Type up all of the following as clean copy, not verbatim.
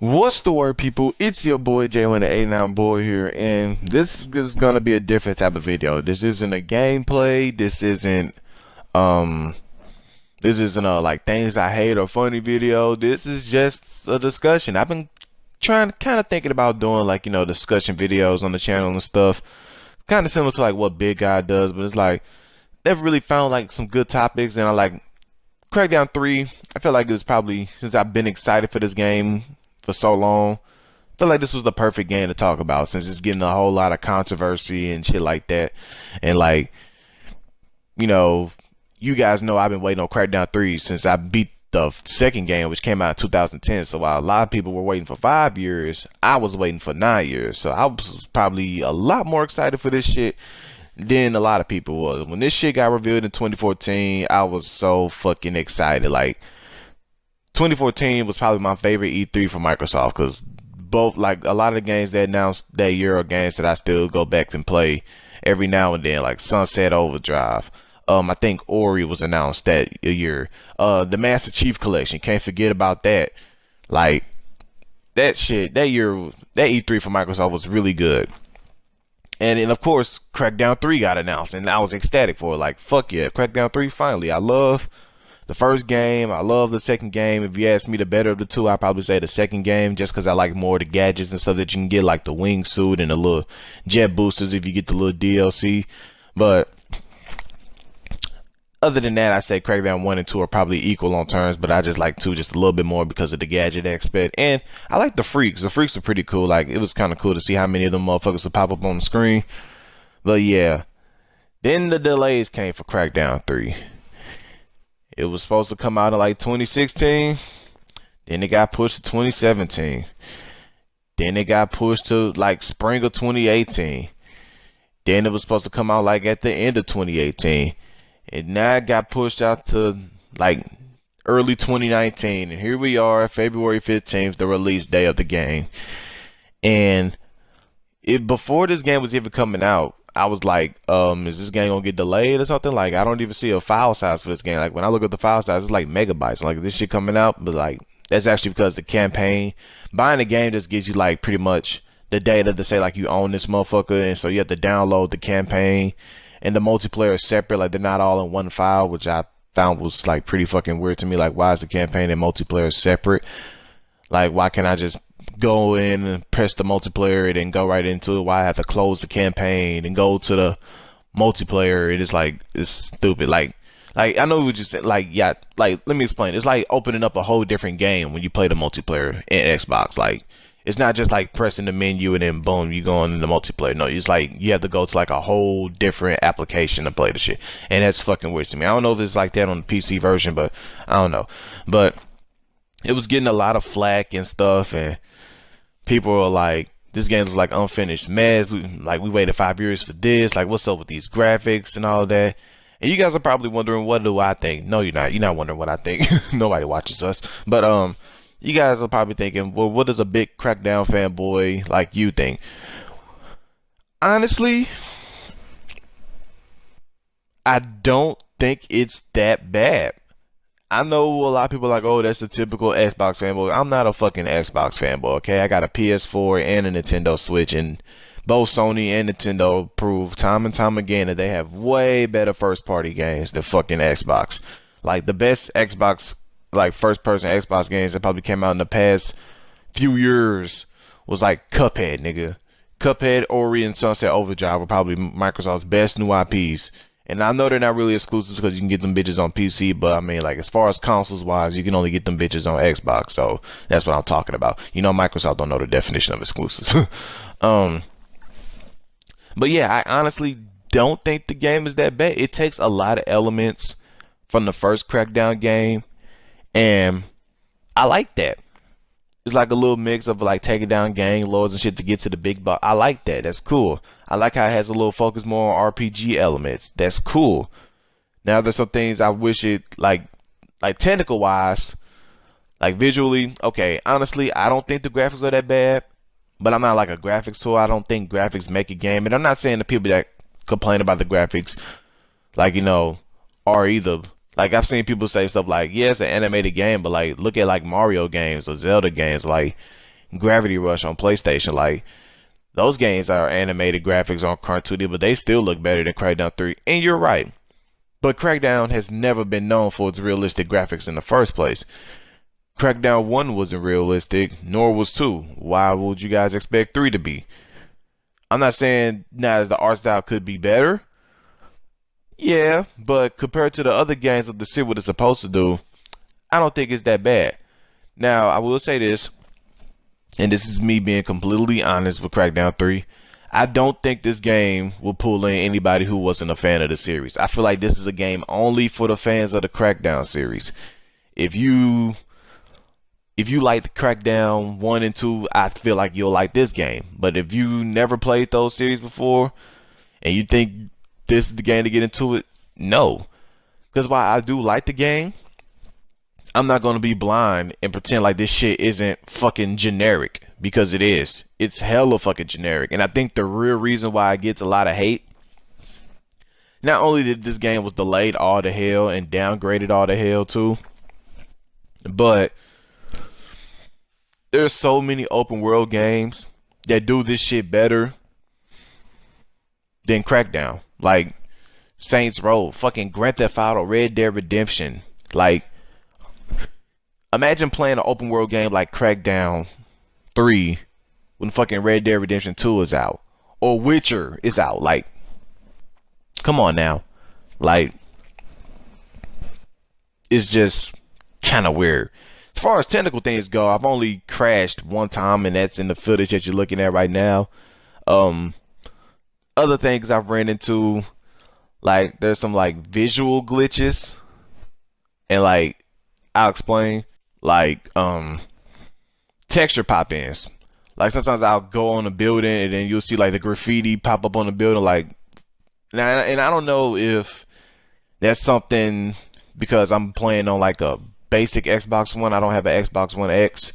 What's the word, people? It's your boy Jalen, the 89 boy here, and this is gonna be a different type of video. This isn't a gameplay. Um, this isn't a like things I hate or funny video. This is just a discussion. I've been trying, kind of thinking about doing like discussion videos on the channel and stuff, kind of similar to like what Big Guy does, but it's like never really found like some good topics, and I like Crackdown 3. I feel like it was probably since I've been excited for this game for so long. I feel like this was the perfect game to talk about since it's getting a whole lot of controversy and shit like that. And like, you know, you guys know I've been waiting on Crackdown 3 since I beat the second game, which came out in 2010. So while a lot of people were waiting for 5 years, I was waiting for 9 years. So I was probably a lot more excited for this shit than a lot of people was. When this shit got revealed in 2014, I was so fucking excited. Like 2014 was probably my favorite E3 for Microsoft because both like a lot of the games they announced that year are games that I still go back and play every now and then, like Sunset Overdrive. I think Ori was announced that year. The Master Chief Collection, can't forget about that. Like that shit, that year, that E3 for Microsoft was really good. And then of course Crackdown 3 got announced and I was ecstatic for it. Like fuck yeah, Crackdown 3 finally. I love the first game. I love the second game. If you ask me the better of the two, I'd probably say the second game just because I like more of the gadgets and stuff that you can get, like the wingsuit and the little jet boosters if you get the little DLC. But other than that, I say Crackdown 1 and 2 are probably equal on terms, but I just like 2 just a little bit more because of the gadget aspect. And I like the freaks. The freaks are pretty cool. Like, it was kind of cool to see how many of them motherfuckers would pop up on the screen. But yeah, then the delays came for Crackdown 3. It was supposed to come out in like 2016. Then it got pushed to 2017. Then it got pushed to like spring of 2018. Then it was supposed to come out like at the end of 2018. And now it got pushed out to like early 2019. And here we are, February 15th, the release day of the game. And before this game was even coming out, I was like, is this game gonna get delayed or something? Like, I don't even see a file size for this game. Like, when I look at the file size, it's like megabytes. Like, this shit coming out, but like, that's actually because the campaign, buying the game just gives you like pretty much the data to say like you own this motherfucker, and so you have to download the campaign, and the multiplayer is separate. Like, they're not all in one file, which I found was like pretty fucking weird to me. Like, why is the campaign and multiplayer separate? Like, why can't I just go in and press the multiplayer and then go right into it? Why I have to close the campaign and go to the multiplayer? It is like, it's stupid. Like I know we just said, like, yeah, like, let me explain. It's like opening up a whole different game when you play the multiplayer in Xbox. Like, it's not just like pressing the menu and then boom, you go in the multiplayer. No, it's like you have to go to like a whole different application to play the shit. And that's fucking weird to me. I don't know if it's like that on the PC version, but I don't know. But it was getting a lot of flack and stuff, and people are like, this game is like unfinished mess. We waited 5 years for this. Like, what's up with these graphics and all that? And you guys are probably wondering, what do I think? No, you're not. You're not wondering what I think. Nobody watches us. But you guys are probably thinking, well, what does a big Crackdown fanboy like you think? Honestly, I don't think it's that bad. I know a lot of people are like, oh, that's the typical Xbox fanboy. I'm not a fucking Xbox fanboy, okay? I got a PS4 and a Nintendo Switch, and both Sony and Nintendo prove time and time again that they have way better first-party games than fucking Xbox. Like, the best Xbox, like, first-person Xbox games that probably came out in the past few years was like Cuphead, nigga. Cuphead, Ori, and Sunset Overdrive were probably Microsoft's best new IPs. And I know they're not really exclusives because you can get them bitches on PC, but I mean, like, as far as consoles wise, you can only get them bitches on Xbox. So that's what I'm talking about. You know, Microsoft don't know the definition of exclusives. But yeah, I honestly don't think the game is that bad. It takes a lot of elements from the first Crackdown game, and I like that. It's like a little mix of like taking down gang lords and shit to get to the big boss. I like that. That's cool. I like how it has a little focus more on RPG elements. That's cool. Now there's some things I wish it like technical wise, like visually. Okay, honestly, I don't think the graphics are that bad, but I'm not like a graphics tool. I don't think graphics make a game, and I'm not saying the people that complain about the graphics, like, are either. Like, I've seen people say stuff like, yeah, it's an animated game, but like, look at like Mario games or Zelda games. Like, Gravity Rush on PlayStation. Like, those games are animated graphics on cartoony, but they still look better than Crackdown 3. And you're right. But Crackdown has never been known for its realistic graphics in the first place. Crackdown 1 wasn't realistic, nor was 2. Why would you guys expect 3 to be? I'm not saying now the art style could be better. Yeah, but compared to the other games of the series, what it's supposed to do, I don't think it's that bad. Now, I will say this, and this is me being completely honest with Crackdown 3. I don't think this game will pull in anybody who wasn't a fan of the series. I feel like this is a game only for the fans of the Crackdown series. If you like the Crackdown 1 and 2, I feel like you'll like this game. But if you never played those series before and you think this is the game to get into it, no. Because while I do like the game, I'm not going to be blind and pretend like this shit isn't fucking generic, because it is. It's hella fucking generic. And I think the real reason why it gets a lot of hate, not only did this game was delayed all to hell and downgraded all to hell too, but there's so many open world games that do this shit better than Crackdown. Like Saints Row, fucking Grand Theft Auto, Red Dead Redemption. Like, imagine playing an open world game like Crackdown 3 when fucking Red Dead Redemption 2 is out, or Witcher is out. Like, come on now. Like, it's just kind of weird. As far as technical things go, I've only crashed one time, and that's in the footage that you're looking at right now. Other things I've ran into, like, there's some like visual glitches, and like, I'll explain. Like, texture pop-ins. Like, sometimes I'll go on a building and then you'll see like the graffiti pop up on the building. Like, and I don't know if that's something because I'm playing on like a basic Xbox One. I don't have an Xbox One X.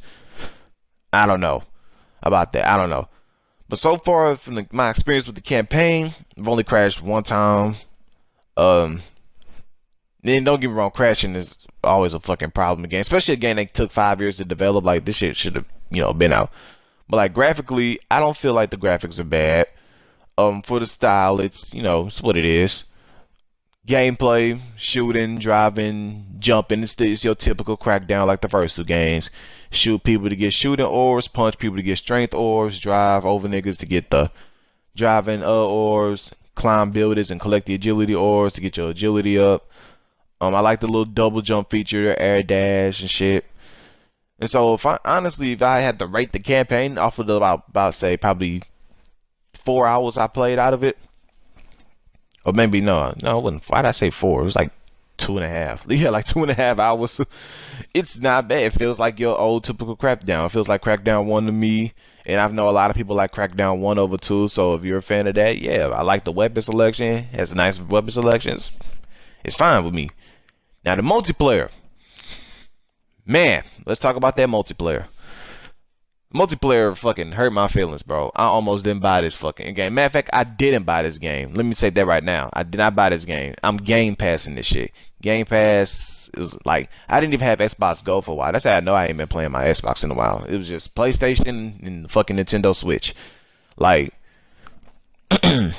I don't know about that. I don't know. But so far from my experience with the campaign, I've only crashed one time. Then don't get me wrong, crashing is always a fucking problem again, especially a game that took 5 years to develop. Like, this shit should have, been out. But like, graphically, I don't feel like the graphics are bad. For the style, it's, it's what it is. Gameplay, shooting, driving, jumping, it's your typical Crackdown like the first two games. Shoot people to get shooting orbs, punch people to get strength orbs, drive over niggas to get the driving orbs, climb buildings and collect the agility orbs to get your agility up. I like the little double jump feature, air dash and shit. And so if I had to rate the campaign off of the about say probably 4 hours I played out of it, or maybe no, it wasn't. Why'd I say 4? It was like 2.5. Yeah, like 2.5 hours. It's not bad. It feels like your old typical Crackdown. It feels like Crackdown 1 to me. And I know a lot of people like Crackdown 1 over 2. So if you're a fan of that, yeah, I like the weapon selection. It has a nice weapon selection. It's fine with me. Now the multiplayer. Man, let's talk about that multiplayer. Multiplayer fucking hurt my feelings, bro. I almost didn't buy this fucking game. Matter of fact, I didn't buy this game. Let me say that right now. I did not buy this game. I'm Game Passing this shit. Game Pass is like, I didn't even have Xbox Go for a while. That's how I know I ain't been playing my Xbox in a while. It was just PlayStation and fucking Nintendo Switch. Like, yeah,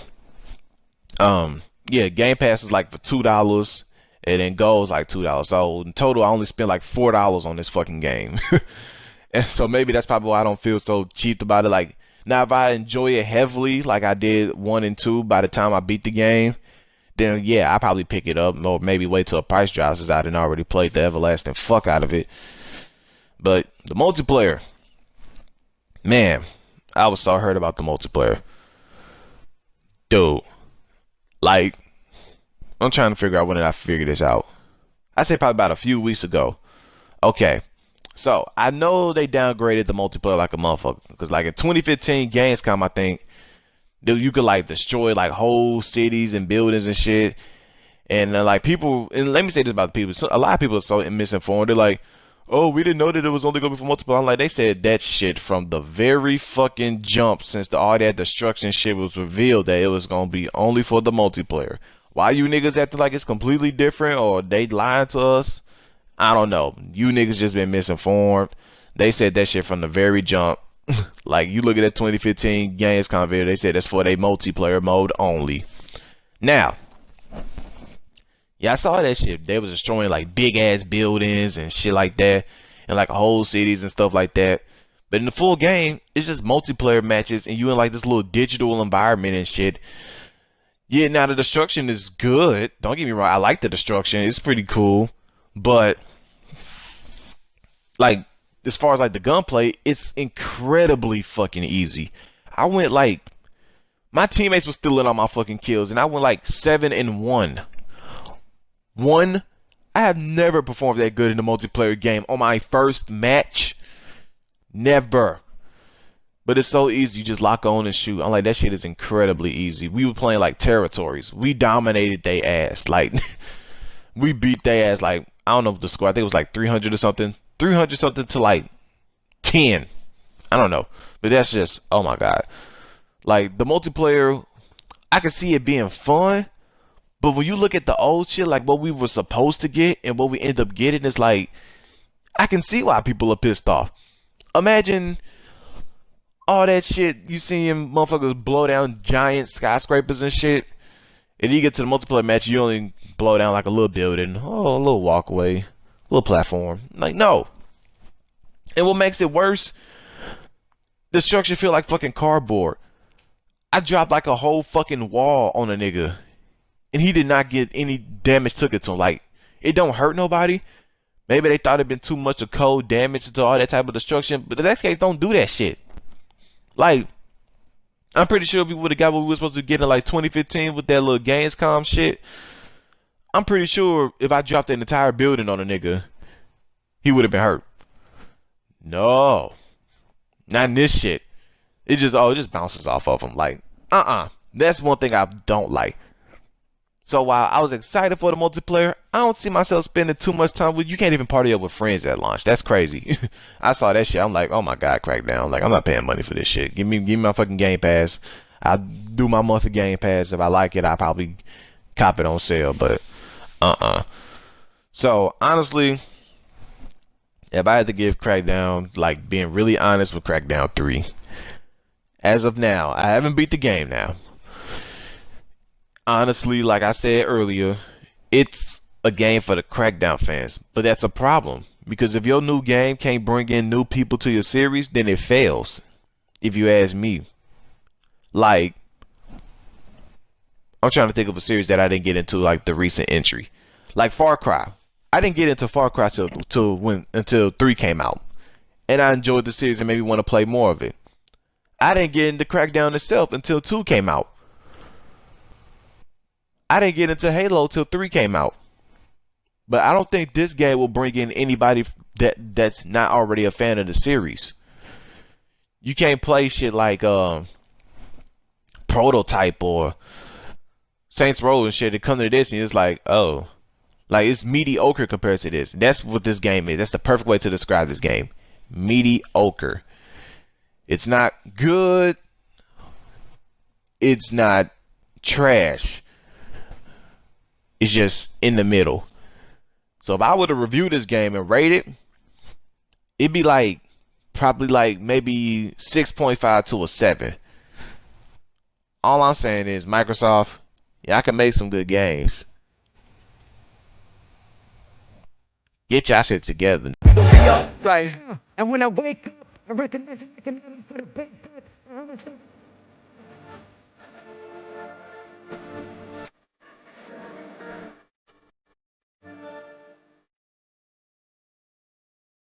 Game Pass is like for $2. And then Go is like $2. So in total, I only spent like $4 on this fucking game. And so maybe that's probably why I don't feel so cheap about it. Like, now if I enjoy it heavily, like I did 1 and 2, by the time I beat the game, then yeah, I'll probably pick it up, or maybe wait till a price drops, since I didn't already played the everlasting fuck out of it. But the multiplayer, man, I was so hurt about the multiplayer. Dude, like, I'm trying to figure out when did I figure this out. I say probably about a few weeks ago. Okay, so I know they downgraded the multiplayer like a motherfucker, because like in 2015 Gamescom, I think, dude, you could like destroy like whole cities and buildings and shit. And like people, and let me say this about the people, so, a lot of people are so misinformed. They're like, oh, we didn't know that it was only gonna be for multiplayer. I'm like, they said that shit from the very fucking jump, since all that destruction shit was revealed, that it was gonna be only for the multiplayer. Why you niggas acting like it's completely different, or they lying to us? I don't know. You niggas just been misinformed. They said that shit from the very jump. Like, you look at that 2015 games video, they said that's for their multiplayer mode only. Now, yeah, I saw that shit. They was destroying like big ass buildings and shit like that, and like whole cities and stuff like that. But in the full game, it's just multiplayer matches, and you in like this little digital environment and shit. Yeah, now the destruction is good. Don't get me wrong, I like the destruction. It's pretty cool, but like as far as like the gunplay, it's incredibly fucking easy. I went like my teammates were stealing all my fucking kills, and I went like 7-1. I have never performed that good in a multiplayer game on my first match. Never. But it's so easy. You just lock on and shoot. I'm like, that shit is incredibly easy. We were playing like territories. We dominated they ass. Like, we beat they ass. Like, I don't know the score. I think it was like 300 or something. 300 something to like 10. I don't know. But that's just, oh my God. Like, the multiplayer, I can see it being fun. But when you look at the old shit, like what we were supposed to get and what we end up getting, it's like, I can see why people are pissed off. Imagine all that shit you seeing motherfuckers blow down giant skyscrapers and shit. And you get to the multiplayer match, you only blow down like a little building, a little walkway, a little platform. Like, no. And what makes it worse, the structure feel like fucking cardboard. I dropped like a whole fucking wall on a nigga, and he did not get any damage took it to him. Like, it don't hurt nobody. Maybe they thought it'd been too much of cold damage to all that type of destruction, but the next case don't do that shit. Like, I'm pretty sure if we would have got what we were supposed to get in like 2015 with that little Gamescom shit, I'm pretty sure if I dropped an entire building on a nigga, he would have been hurt. No. Not in this shit. It just bounces off of him. Like, That's one thing I don't like. So while I was excited for the multiplayer, I don't see myself spending too much time with you. Can't even party up with friends at launch. That's crazy. I saw that shit. I'm like, oh my God, Crackdown. Like, I'm not paying money for this shit. Give me my fucking Game Pass. I'll do my monthly Game Pass. If I like it, I'll probably cop it on sale. But So honestly, if I had to give Crackdown, like being really honest with Crackdown 3, as of now, I haven't beat the game now. Honestly, like I said earlier, it's a game for the Crackdown fans, but that's a problem because if your new game can't bring in new people to your series, then it fails, if you ask me. Like, I'm trying to think of a series that I didn't get into, like the recent entry, like Far Cry. I didn't get into Far Cry until 3 came out, and I enjoyed the series and made me want to play more of it. I didn't get into Crackdown itself until 2 came out. I didn't get into Halo till 3 came out. But I don't think this game will bring in anybody that's not already a fan of the series. You can't play shit like Prototype or Saints Row and shit and come to this and it's like, oh. Like, it's mediocre compared to this. That's what this game is. That's the perfect way to describe this game. Mediocre. It's not good. It's not trash. It's just in the middle. So if I were to review this game and rate it, it'd be like probably like maybe 6.5 to a 7. All I'm saying is, Microsoft, yeah, I can make some good games. Get your shit together. Right. And when I wake up, I recognize I can put a bed.